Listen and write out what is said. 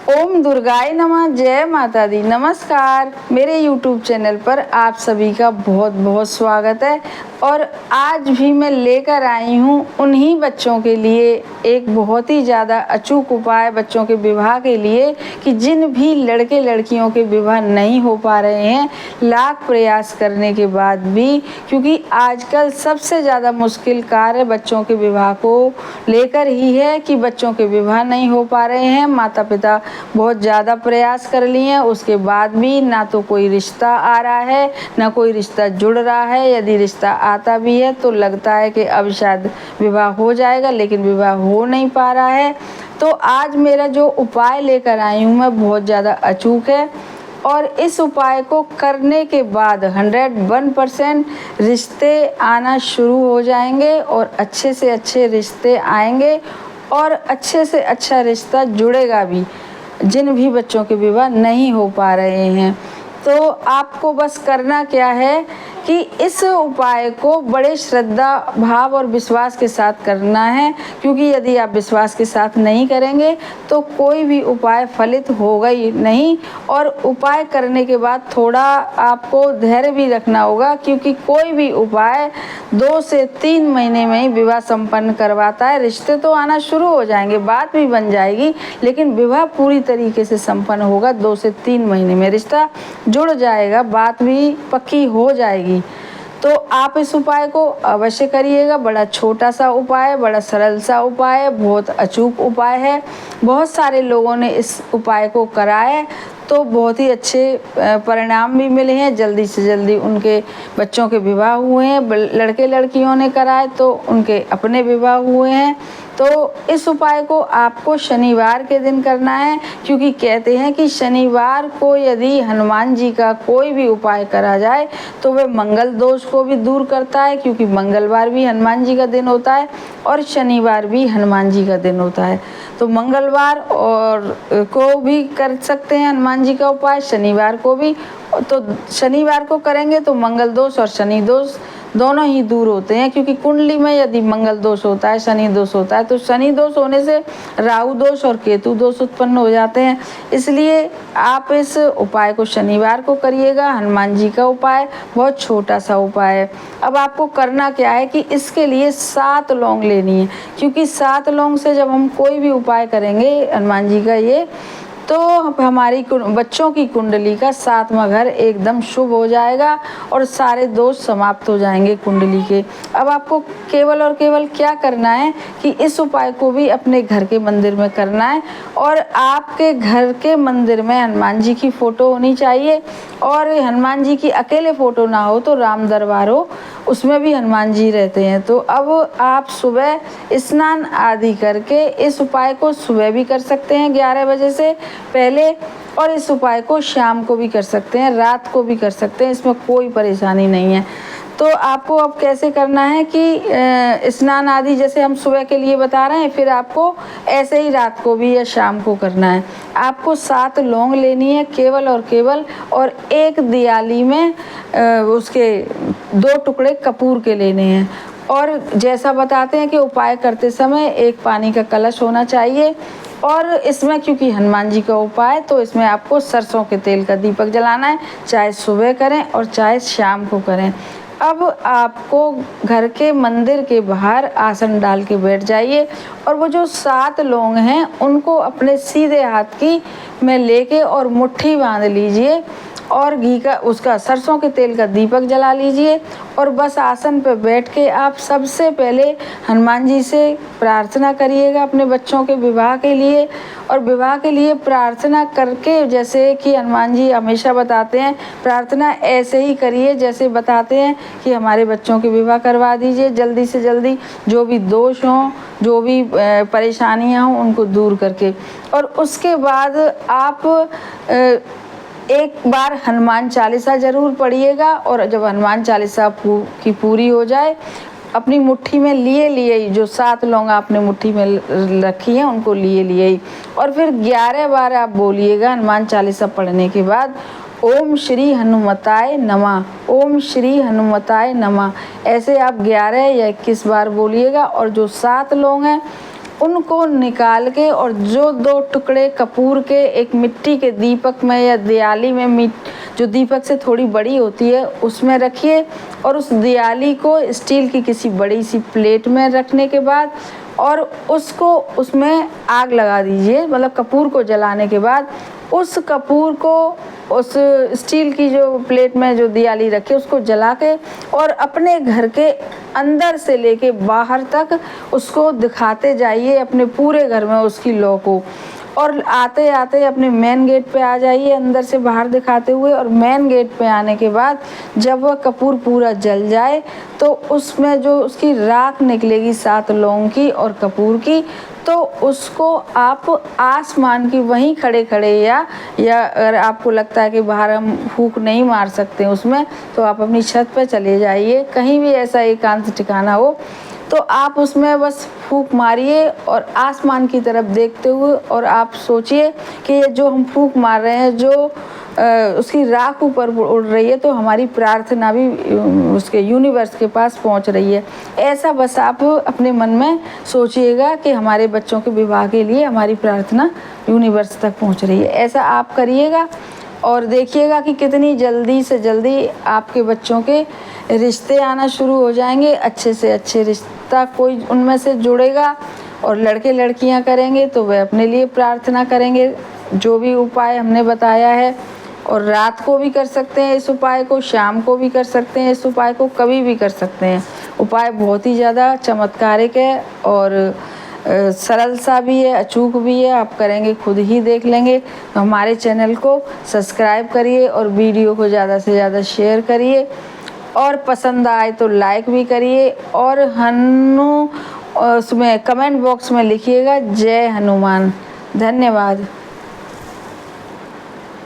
ओम दुर्गाय नमः। जय माता दी। नमस्कार, मेरे YouTube चैनल पर आप सभी का बहुत बहुत स्वागत है। और आज भी मैं लेकर आई हूँ उन्हीं बच्चों के लिए एक बहुत ही ज़्यादा अचूक उपाय बच्चों के विवाह के लिए कि जिन भी लड़के लड़कियों के विवाह नहीं हो पा रहे हैं लाख प्रयास करने के बाद भी, क्योंकि आजकल सबसे ज़्यादा मुश्किल कार्य बच्चों के विवाह को लेकर ही है कि बच्चों के विवाह नहीं हो पा रहे हैं। माता पिता बहुत ज़्यादा प्रयास कर लिए हैं, उसके बाद भी ना तो कोई रिश्ता आ रहा है ना कोई रिश्ता जुड़ रहा है। यदि रिश्ता आता भी है तो लगता है कि अब शायद विवाह हो जाएगा, लेकिन विवाह हो नहीं पा रहा है। तो आज मेरा जो उपाय लेकर आई हूँ मैं बहुत ज़्यादा अचूक है और इस उपाय को करने के बाद 101% रिश्ते आना शुरू हो जाएंगे और अच्छे से अच्छे रिश्ते आएंगे और अच्छे से अच्छा रिश्ता जुड़ेगा भी जिन भी बच्चों के विवाह नहीं हो पा रहे हैं। तो आपको बस करना क्या है कि इस उपाय को बड़े श्रद्धा भाव और विश्वास के साथ करना है, क्योंकि यदि आप विश्वास के साथ नहीं करेंगे तो कोई भी उपाय फलित होगा ही नहीं। और उपाय करने के बाद थोड़ा आपको धैर्य भी रखना होगा, क्योंकि कोई भी उपाय 2 से 3 महीने में ही विवाह संपन्न करवाता है। रिश्ते तो आना शुरू हो जाएंगे, बात भी बन जाएगी, लेकिन विवाह पूरी तरीके से संपन्न होगा 2 से 3 महीने में। रिश्ता जुड़ जाएगा, बात भी पक्की हो जाएगी। तो आप इस उपाय को अवश्य करिएगा। बड़ा छोटा सा उपाय, बड़ा सरल सा उपाय, बहुत अचूक उपाय है। बहुत सारे लोगों ने इस उपाय को करा है तो बहुत ही अच्छे परिणाम भी मिले हैं। जल्दी से जल्दी उनके बच्चों के विवाह हुए हैं। लड़के लड़कियों ने कराए तो उनके अपने विवाह हुए हैं। तो इस उपाय को आपको शनिवार के दिन करना है, क्योंकि कहते हैं कि शनिवार को यदि हनुमान जी का कोई भी उपाय करा जाए तो वह मंगल दोष को भी दूर करता है, क्योंकि मंगलवार भी हनुमान जी का दिन होता है और शनिवार भी हनुमान जी का दिन होता है। तो मंगलवार और को भी कर सकते हैं हनुमान जी का उपाय, शनिवार को भी। तो शनिवार को करेंगे तो मंगल दोष और शनि दोष दोनों ही दूर होते हैं, क्योंकि कुंडली में यदि मंगल दोष होता है, शनि दोष होता है, तो शनि दोष होने से राहु दोष और केतु दोष उत्पन्न हो जाते हैं। इसलिए आप इस उपाय को शनिवार को करिएगा। हनुमान जी का उपाय बहुत छोटा सा उपाय है। अब आपको करना क्या है कि इसके लिए 7 लौंग लेनी है, क्योंकि 7 लौंग से जब हम कोई भी उपाय करेंगे हनुमान जी का ये, तो हमारी बच्चों की कुंडली का 7वां घर एकदम शुभ हो जाएगा और सारे दोष समाप्त हो जाएंगे कुंडली के। अब आपको केवल और केवल क्या करना है कि इस उपाय को भी अपने घर के मंदिर में करना है और आपके घर के मंदिर में हनुमान जी की फ़ोटो होनी चाहिए। और हनुमान जी की अकेले फ़ोटो ना हो तो राम दरबार हो, उसमें भी हनुमान जी रहते हैं। तो अब आप सुबह स्नान आदि करके इस उपाय को सुबह भी कर सकते हैं 11 बजे से पहले, और इस उपाय को शाम को भी कर सकते हैं, रात को भी कर सकते हैं, इसमें कोई परेशानी नहीं है। तो आपको अब कैसे करना है कि स्नान आदि जैसे हम सुबह के लिए बता रहे हैं, फिर आपको ऐसे ही रात को भी या शाम को करना है। आपको 7 लौंग लेनी है केवल और केवल, और एक दियाली में उसके 2 टुकड़े कपूर के लेने हैं। और जैसा बताते हैं कि उपाय करते समय एक पानी का कलश होना चाहिए। और इसमें क्योंकि हनुमान जी का उपाय तो इसमें आपको सरसों के तेल का दीपक जलाना है, चाहे सुबह करें और चाहे शाम को करें। अब आपको घर के मंदिर के बाहर आसन डाल के बैठ जाइए और वो जो 7 लौंग हैं उनको अपने सीधे हाथ की में लेके और मुट्ठी बांध लीजिए और घी का उसका सरसों के तेल का दीपक जला लीजिए। और बस आसन पर बैठ के आप सबसे पहले हनुमान जी से प्रार्थना करिएगा अपने बच्चों के विवाह के लिए। और विवाह के लिए प्रार्थना करके, जैसे कि हनुमान जी हमेशा बताते हैं, प्रार्थना ऐसे ही करिए जैसे बताते हैं कि हमारे बच्चों के विवाह करवा दीजिए जल्दी से जल्दी, जो भी दोष हों, जो भी परेशानियां हों उनको दूर करके। और उसके बाद आप एक बार हनुमान चालीसा ज़रूर पढ़िएगा। और जब हनुमान चालीसा की पूरी हो जाए, अपनी मुट्ठी में लिए ही जो 7 लौंग आपने मुट्ठी में रखी हैं उनको लिए ही, और फिर 11 बार आप बोलिएगा हनुमान चालीसा पढ़ने के बाद, ओम श्री हनुमताय नमः, ओम श्री हनुमताय नमः। ऐसे आप 11 या 21 बार बोलिएगा। और जो 7 लौंग हैं उनको निकाल के और जो 2 टुकड़े कपूर के एक मिट्टी के दीपक में या दियाली में जो दीपक से थोड़ी बड़ी होती है उसमें रखिए और उस दियाली को स्टील की किसी बड़ी सी प्लेट में रखने के बाद और उसको उसमें आग लगा दीजिए। मतलब कपूर को जलाने के बाद उस कपूर को उस स्टील की जो प्लेट में जो दियाली रखी उसको जला के और अपने घर के अंदर से लेके बाहर तक उसको दिखाते जाइए अपने पूरे घर में उसकी लौ को। और आते आते अपने मेन गेट पे आ जाइए अंदर से बाहर दिखाते हुए। और मेन गेट पे आने के बाद जब वह कपूर पूरा जल जाए तो उसमें जो उसकी राख निकलेगी 7 लौंग की और कपूर की, तो उसको आप आसमान की वहीं खड़े खड़े या अगर आपको लगता है कि बाहर हम फूंक नहीं मार सकते उसमें, तो आप अपनी छत पे चले जाइए, कहीं भी ऐसा एकांत ठिकाना हो तो आप उसमें बस फूंक मारिए और आसमान की तरफ देखते हुए और आप सोचिए कि ये जो हम फूंक मार रहे हैं, जो उसकी राख ऊपर उड़ रही है, तो हमारी प्रार्थना भी उसके यूनिवर्स के पास पहुंच रही है। ऐसा बस आप अपने मन में सोचिएगा कि हमारे बच्चों के विवाह के लिए हमारी प्रार्थना यूनिवर्स तक पहुंच रही है। ऐसा आप करिएगा और देखिएगा कि कितनी जल्दी से जल्दी आपके बच्चों के रिश्ते आना शुरू हो जाएंगे। अच्छे से अच्छे रिश्ता कोई उनमें से जुड़ेगा और लड़के लड़कियां करेंगे तो वे अपने लिए प्रार्थना करेंगे जो भी उपाय हमने बताया है। और रात को भी कर सकते हैं इस उपाय को, शाम को भी कर सकते हैं इस उपाय को, कभी भी कर सकते हैं। उपाय बहुत ही ज़्यादा चमत्कारिक है और सरल सा भी है, अचूक भी है। आप करेंगे खुद ही देख लेंगे। तो हमारे चैनल को सब्सक्राइब करिए और वीडियो को ज़्यादा से ज़्यादा शेयर करिए और पसंद आए तो लाइक भी करिए और उसमें कमेंट बॉक्स में लिखिएगा जय हनुमान। धन्यवाद।